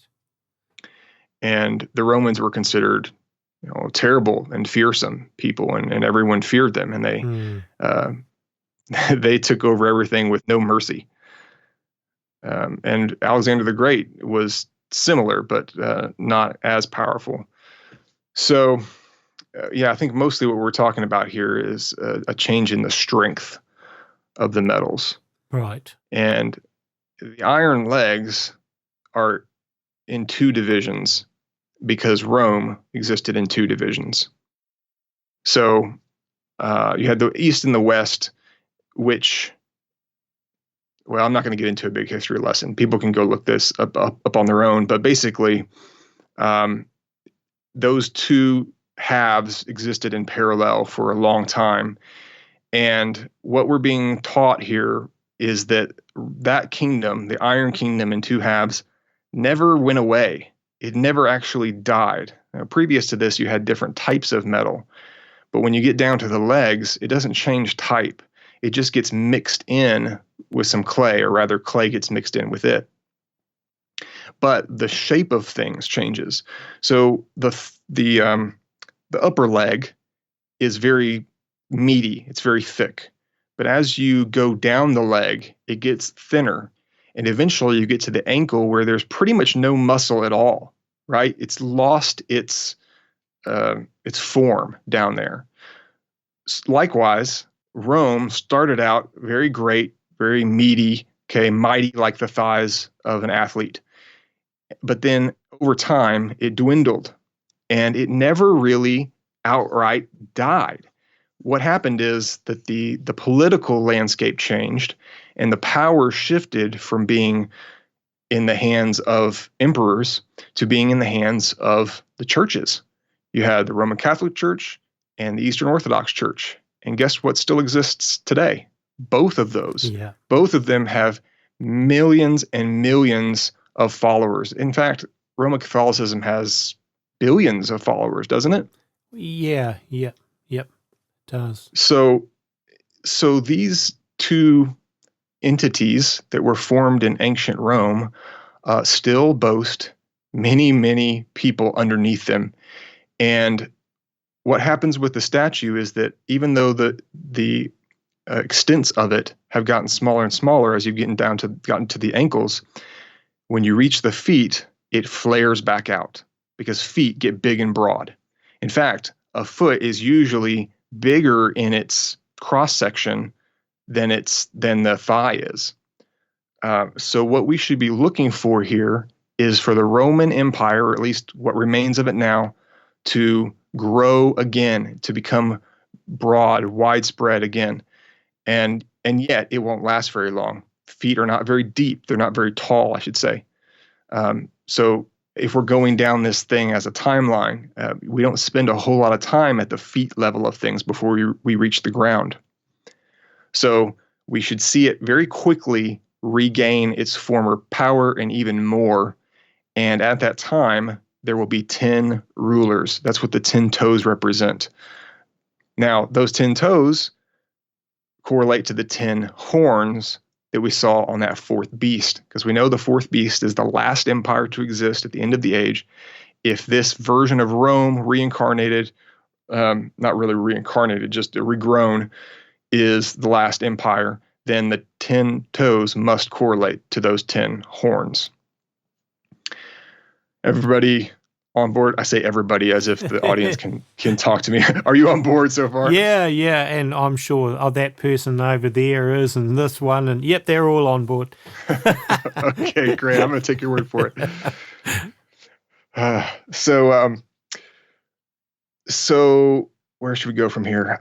And the Romans were considered, terrible and fearsome people, and everyone feared them, and they took over everything with no mercy. And Alexander the Great was similar, but not as powerful. So, I think mostly what we're talking about here is a change in the strength of the metals. Right. And the iron legs are in two divisions because Rome existed in two divisions. So you had the East and the West, which well, I'm not going to get into a big history lesson. People can go look this up on their own. But basically, those two halves existed in parallel for a long time. And what we're being taught here is that that kingdom, the Iron Kingdom in two halves, never went away. It never actually died. Now, previous to this, you had different types of metal. But when you get down to the legs, it doesn't change type. It just gets mixed in with some clay, or rather clay gets mixed in with it. But the shape of things changes. So the upper leg is very meaty. It's very thick. But as you go down the leg, it gets thinner. And eventually you get to the ankle where there's pretty much no muscle at all, right? It's lost its form down there. Likewise, Rome started out very great, very meaty, mighty like the thighs of an athlete. But then over time, it dwindled, and it never really outright died. What happened is that the political landscape changed, and the power shifted from being in the hands of emperors to being in the hands of the churches. You had the Roman Catholic Church and the Eastern Orthodox Church. And guess what still exists today? Both of those. Yeah. Both of them have millions and millions of followers. In fact, Roman Catholicism has billions of followers, doesn't it? Yeah, yep, it does. So these two entities that were formed in ancient Rome still boast many, many people underneath them. And what happens with the statue is that even though the extents of it have gotten smaller and smaller as you've gotten to the ankles, when you reach the feet, it flares back out because feet get big and broad. In fact, a foot is usually bigger in its cross section than the thigh is. So what we should be looking for here is for the Roman Empire, or at least what remains of it now, to grow again, to become broad, widespread again. And yet it won't last very long. Feet are not very deep. They're not very tall, I should say. So if we're going down this thing as a timeline, we don't spend a whole lot of time at the feet level of things before we reach the ground. So we should see it very quickly regain its former power and even more. And at that time, there will be 10 rulers. That's what the 10 toes represent. Now, those 10 toes correlate to the 10 horns that we saw on that fourth beast, because we know the fourth beast is the last empire to exist at the end of the age. If this version of Rome reincarnated, not really reincarnated, just regrown, is the last empire, then the 10 toes must correlate to those 10 horns. Everybody on board? I say everybody as if the audience can talk to me. Are you on board so far? Yeah, and I'm sure that person over there is, and this one, and yep, they're all on board. Okay, great. I'm going to take your word for it. So where should we go from here?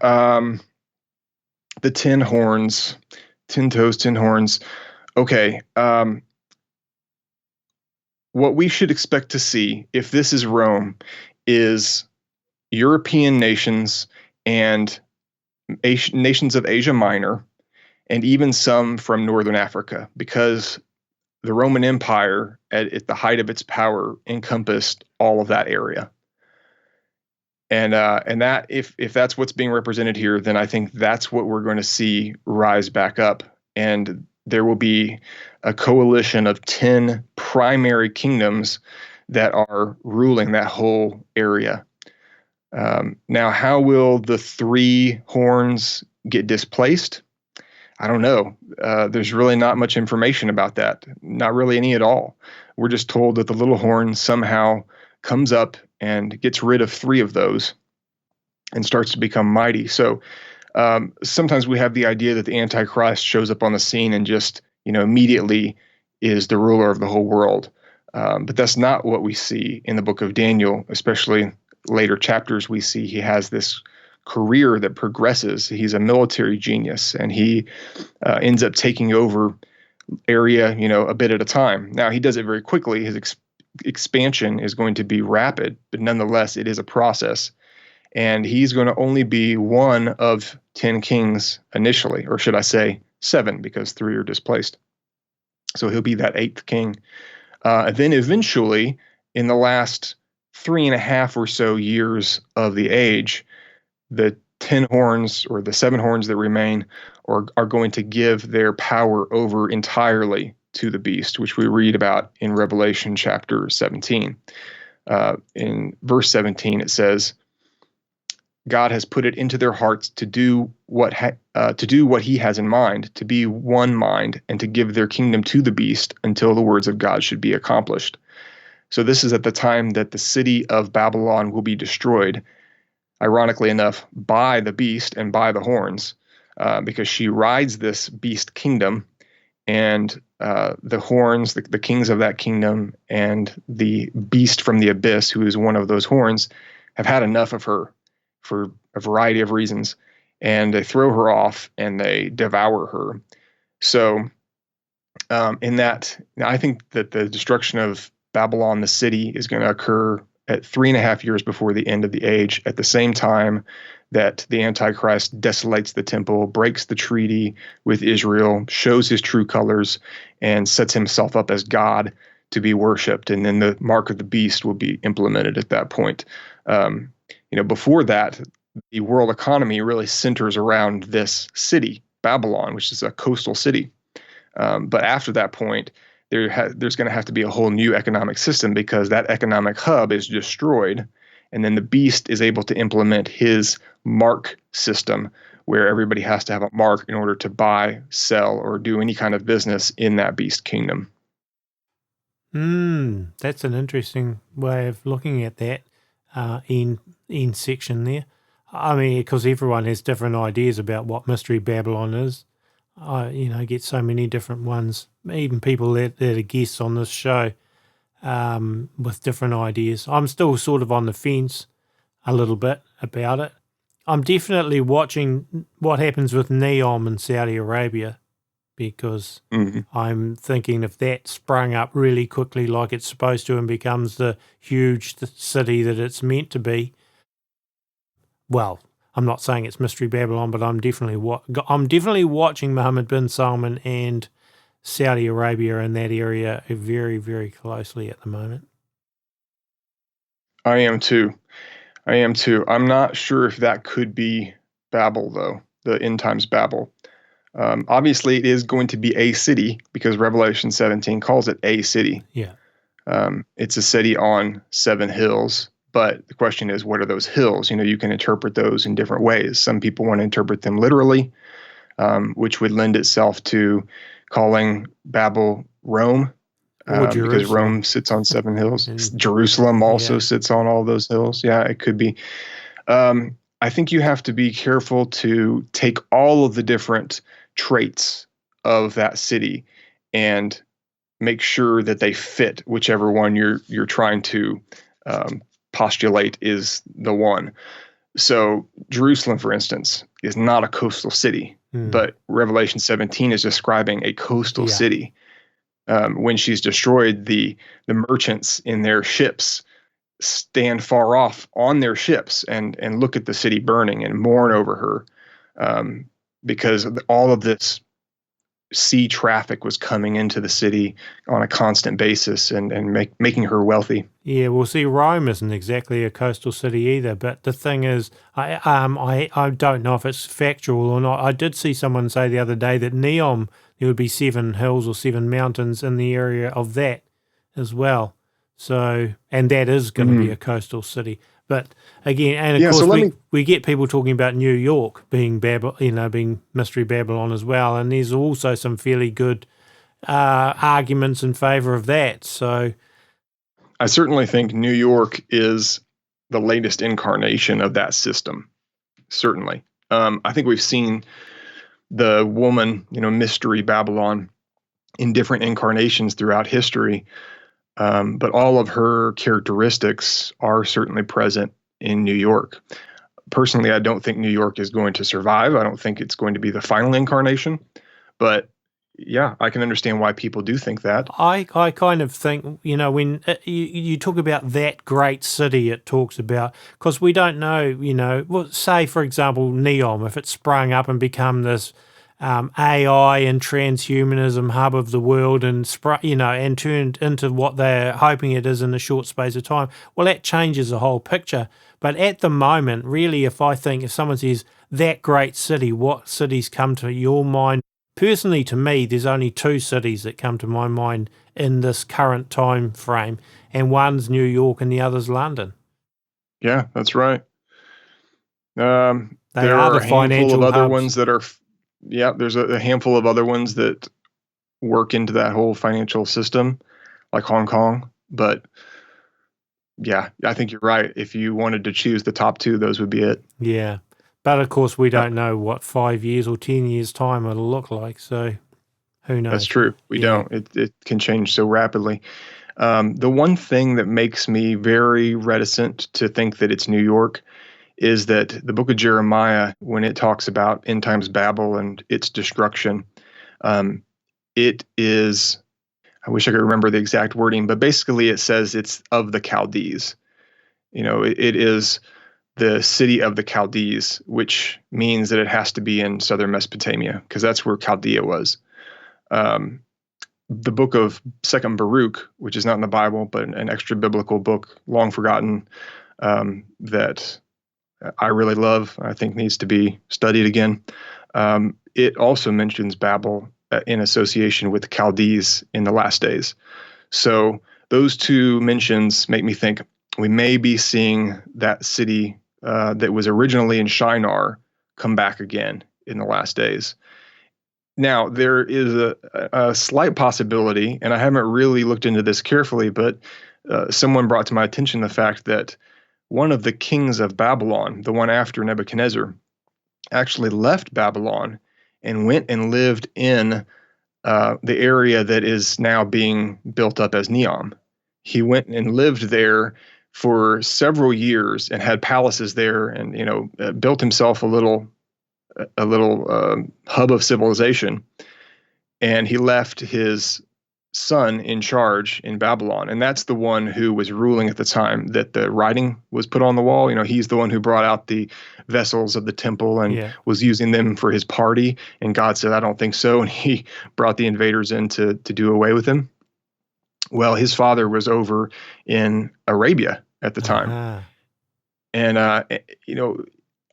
The 10 horns, 10 toes, 10 horns. Okay. What we should expect to see, if this is Rome, is European nations and nations of Asia Minor, and even some from Northern Africa, because the Roman Empire, at the height of its power, encompassed all of that area. And that, if that's what's being represented here, then I think that's what we're going to see rise back up. And there will be a coalition of 10 primary kingdoms that are ruling that whole area. Now, how will the 3 horns get displaced? I don't know. There's really not much information about that. Not really any at all. We're just told that the little horn somehow comes up and gets rid of 3 of those and starts to become mighty. So sometimes we have the idea that the Antichrist shows up on the scene and just, immediately is the ruler of the whole world. But that's not what we see in the book of Daniel, especially later chapters. We see he has this career that progresses. He's a military genius, and he ends up taking over area, a bit at a time. Now, he does it very quickly. His expansion is going to be rapid, but nonetheless, it is a process. And he's going to only be one of 10 kings initially, or should I say 7, because 3 are displaced. So he'll be that 8th king. Then eventually, in the last 3.5 or so years of the age, the 10 horns or the 7 horns that remain are going to give their power over entirely to the beast, which we read about in Revelation chapter 17. In verse 17, it says, God has put it into their hearts to do what he has in mind, to be one mind, and to give their kingdom to the beast until the words of God should be accomplished. So this is at the time that the city of Babylon will be destroyed, ironically enough, by the beast and by the horns, because she rides this beast kingdom, and the horns, the kings of that kingdom, and the beast from the abyss, who is one of those horns, have had enough of her for a variety of reasons, and they throw her off and they devour her. So in that, I think that the destruction of Babylon, the city, is going to occur at 3.5 years before the end of the age, at the same time that the Antichrist desolates the temple, breaks the treaty with Israel, shows his true colors, and sets himself up as God to be worshipped. And then the mark of the beast will be implemented at that point. Before that, the world economy really centers around this city, Babylon, which is a coastal city. But after that point, there's going to have to be a whole new economic system, because that economic hub is destroyed, and then the beast is able to implement his mark system, where everybody has to have a mark in order to buy, sell, or do any kind of business in that beast kingdom. That's an interesting way of looking at that in section there. I mean, because everyone has different ideas about what Mystery Babylon is. I get so many different ones, even people that are guests on this show with different ideas. I'm still sort of on the fence a little bit about it. I'm definitely watching what happens with Neom in Saudi Arabia, because I'm thinking if that sprung up really quickly like it's supposed to and becomes the huge city that it's meant to be, well, I'm not saying it's Mystery Babylon, but I'm definitely watching Mohammed bin Salman and Saudi Arabia in that area very, very closely at the moment. I am too. I'm not sure if that could be Babel, though, the end times Babel. Obviously, it is going to be a city, because Revelation 17 calls it a city. Yeah. It's a city on 7 hills. But the question is, what are those hills? You can interpret those in different ways. Some people want to interpret them literally, which would lend itself to calling Babel Rome, because Rome sits on 7 hills. Jerusalem also sits on all those hills. Yeah, it could be. I think you have to be careful to take all of the different traits of that city and make sure that they fit whichever one you're trying to postulate is the one. So Jerusalem, for instance, is not a coastal city, but Revelation 17 is describing a coastal city. When she's destroyed, the merchants in their ships stand far off on their ships and look at the city burning and mourn over her, because all of this sea traffic was coming into the city on a constant basis and making her wealthy. Yeah, well, see, Rome isn't exactly a coastal city either. But the thing is, I don't know if it's factual or not. I did see someone say the other day that Neom, there would be 7 hills or 7 mountains in the area of that as well. So, and that is going to be a coastal city. But again, and of course, we get people talking about New York being being Mystery Babylon as well, and there's also some fairly good arguments in favor of that. So, I certainly think New York is the latest incarnation of that system. Certainly, I think we've seen the woman, Mystery Babylon, in different incarnations throughout history. But all of her characteristics are certainly present in New York. Personally, I don't think New York is going to survive. I don't think it's going to be the final incarnation. But, Yeah, I can understand why people do think that. I kind of think, when you talk about that great city, it talks about, because we don't know, well, say, for example, Neom, if it sprung up and become this AI and transhumanism hub of the world and, and turned into what they're hoping it is in a short space of time, well, that changes the whole picture. But at the moment, really, if someone says that great city, what cities come to your mind? Personally, to me, there's only two cities that come to my mind in this current time frame, and one's New York and the other's London. Yeah, that's right. They There are are the a handful of financial other hubs. ones that are, yeah, there's a handful of other ones that work into that whole financial system, like Hong Kong. But yeah, I think you're right. If you wanted to choose the top two, those would be it. Yeah. But of course, we Uh, don't know what 5 years or 10 years' time it'll look like. So who that's knows? true. We Yeah. don't. It can change so rapidly. The one thing that makes me very reticent to think that it's New York is that the book of Jeremiah, when it talks about end times Babel and its destruction, um, it is, I wish I could remember the exact wording, but basically it says it's of the Chaldees. It is the city of the Chaldees, which means that it has to be in southern Mesopotamia because that's where Chaldea was. Um, the book of Second Baruch, which is not in the Bible, but an extra biblical book, long forgotten, that I really love, I think needs to be studied again. It also mentions Babel in association with the Chaldees in the last days. So those two mentions make me think we may be seeing that city that was originally in Shinar come back again in the last days. Now, there is a slight possibility, and I haven't really looked into this carefully, but someone brought to my attention the fact that one of the kings of Babylon, the one after Nebuchadnezzar, actually left Babylon and went and lived in the area that is now being built up as Neom. He went and lived there for several years and had palaces there, and built himself a little hub of civilization. And he left his son in charge in Babylon. And that's the one who was ruling at the time that the writing was put on the wall. He's the one who brought out the vessels of the temple and was using them for his party. And God said, I don't think so. And he brought the invaders in to do away with him. Well, his father was over in Arabia at the time. Uh-huh. And,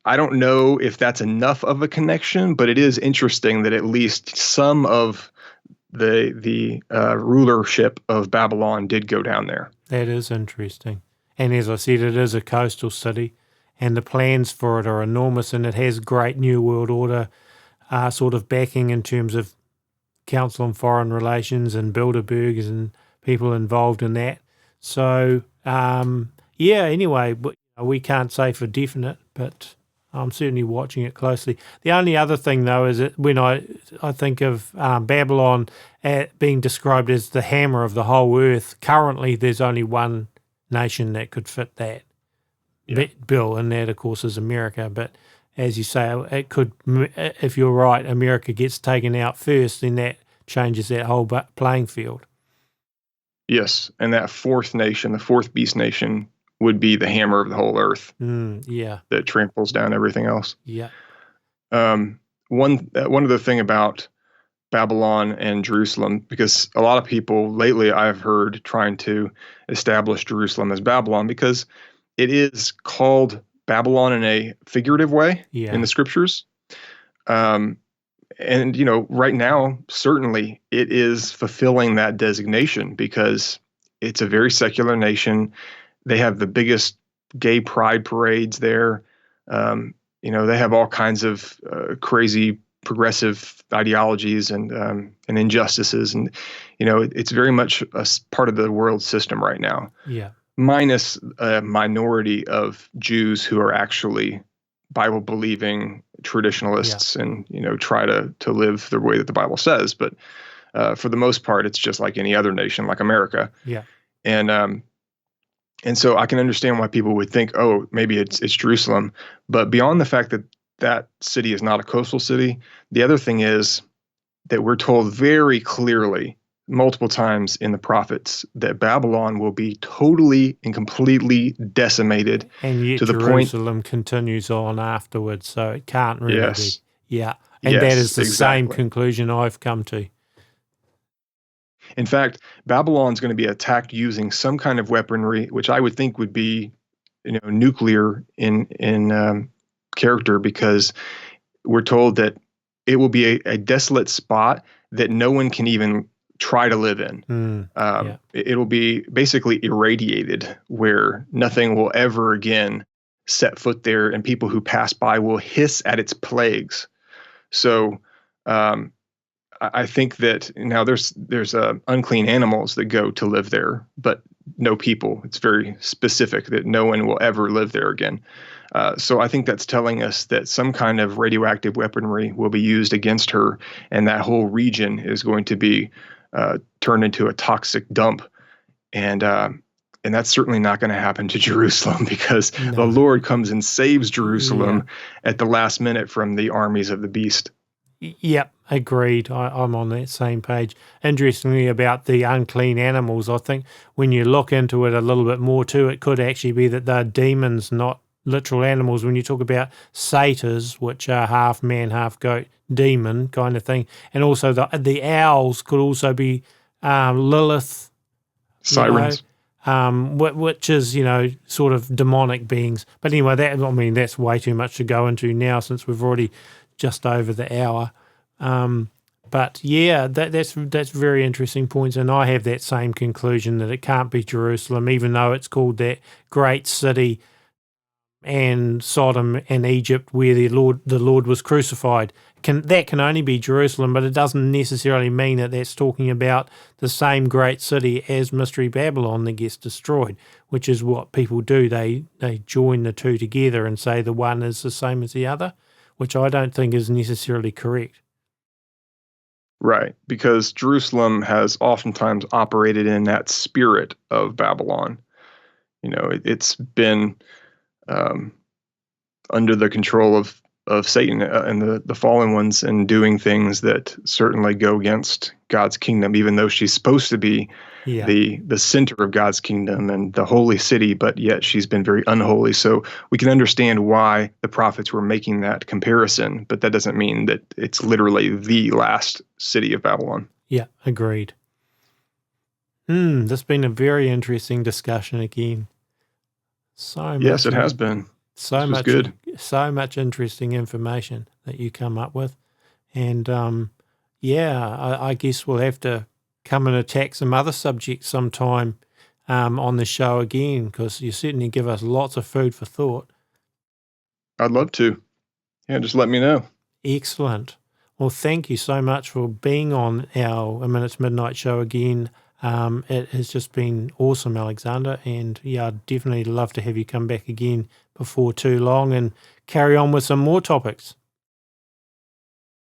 I don't know if that's enough of a connection, but it is interesting that at least some of the rulership of Babylon did go down there. That is interesting. And as I said, it is a coastal city, and the plans for it are enormous, and it has great New World Order sort of backing in terms of Council on Foreign Relations and Bilderbergs and people involved in that. So, anyway, we can't say for definite, but I'm certainly watching it closely. The only other thing, though, is that when I think of Babylon being described as the hammer of the whole earth, currently there's only one nation that could fit that bill, and that, of course, is America. But as you say, it could, if you're right, America gets taken out first, then that changes that whole playing field. Yes, and that fourth nation, the fourth beast nation, would be the hammer of the whole earth. That tramples down everything else. Yeah. One other thing about Babylon and Jerusalem, because a lot of people lately I've heard trying to establish Jerusalem as Babylon because it is called Babylon in a figurative way in the scriptures. And, right now, certainly it is fulfilling that designation because it's a very secular nation. They have the biggest gay pride parades there. They have all kinds of crazy progressive ideologies and injustices. And, it's very much a part of the world system right now. Yeah. Minus a minority of Jews who are actually Bible-believing traditionalists and, try to live the way that the Bible says. But for the most part, it's just like any other nation, like America. Yeah. And so I can understand why people would think, oh, maybe it's Jerusalem. But beyond the fact that that city is not a coastal city, the other thing is that we're told very clearly multiple times in the prophets that Babylon will be totally and completely decimated, And yet to the point. Jerusalem continues on afterwards, so it can't really Yes. be. Yeah, and that is the same Exactly. conclusion I've come to. In fact, Babylon's going to be attacked using some kind of weaponry, which I would think would be, nuclear in character, because we're told that it will be a desolate spot that no one can even try to live in. It'll be basically irradiated, where nothing will ever again set foot there, and people who pass by will hiss at its plagues. So I think that now there's unclean animals that go to live there, but no people. It's very specific that no one will ever live there again. So I think that's telling us that some kind of radioactive weaponry will be used against her, and that whole region is going to be turned into a toxic dump. And that's certainly not going to happen to Jerusalem, because the Lord comes and saves Jerusalem at the last minute from the armies of the beast. Yep, agreed. I'm on that same page. Interestingly, about the unclean animals, I think when you look into it a little bit more too, it could actually be that they're demons, not literal animals. When you talk about satyrs, which are half man, half goat, demon kind of thing, and also the owls could also be Lilith, sirens, which is sort of demonic beings. But anyway, that's way too much to go into now, since we've already just over the hour. But yeah, that's very interesting points, and I have that same conclusion that it can't be Jerusalem, even though it's called that great city, and Sodom and Egypt where the Lord was crucified. That can only be Jerusalem, but it doesn't necessarily mean that that's talking about the same great city as Mystery Babylon that gets destroyed, which is what people do. They join the two together and say the one is the same as the other, which I don't think is necessarily correct. Right, because Jerusalem has oftentimes operated in that spirit of Babylon. It's been under the control of Satan and the fallen ones, and doing things that certainly go against God's kingdom, even though she's supposed to be the center of God's kingdom and the holy city, but yet she's been very unholy. So we can understand why the prophets were making that comparison, but that doesn't mean that it's literally the last city of Babylon. Yeah, agreed. This has been a very interesting discussion again. Yes, it has been. So much good. So much interesting information that you come up with. And I guess we'll have to come and attack some other subjects sometime on the show again, because you certainly give us lots of food for thought. I'd love to. Yeah, just let me know. Excellent. Well, thank you so much for being on our A Minute's Midnight show again. It has just been awesome, Alexander, and I'd definitely love to have you come back again before too long and carry on with some more topics.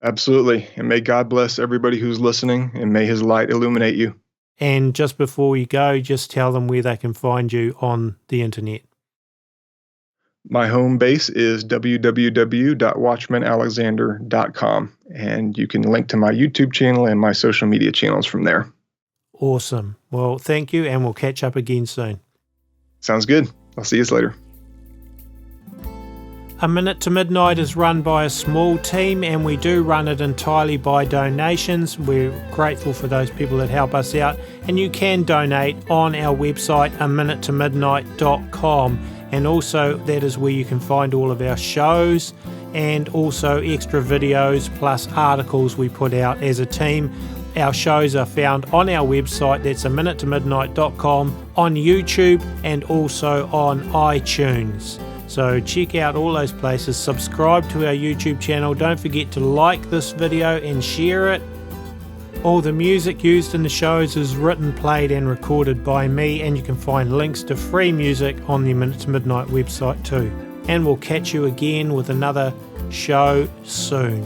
Absolutely, and may God bless everybody who's listening, and may his light illuminate you. And just before you go, just tell them where they can find you on the internet. My home base is www.watchmanalexander.com, and you can link to my YouTube channel and my social media channels from there. Awesome. Well, thank you, and we'll catch up again soon. Sounds good. I'll see you later. A Minute to Midnight is run by a small team, and we do run it entirely by donations. We're grateful for those people that help us out, and you can donate on our website, aminutomidnight.com, and also that is where you can find all of our shows and also extra videos plus articles we put out as a team. Our shows are found on our website, that's aminutomidnight.com, on YouTube and also on iTunes. So check out all those places, subscribe to our YouTube channel, don't forget to like this video and share it. All the music used in the shows is written, played and recorded by me, and you can find links to free music on the Minute to Midnight website too. And we'll catch you again with another show soon.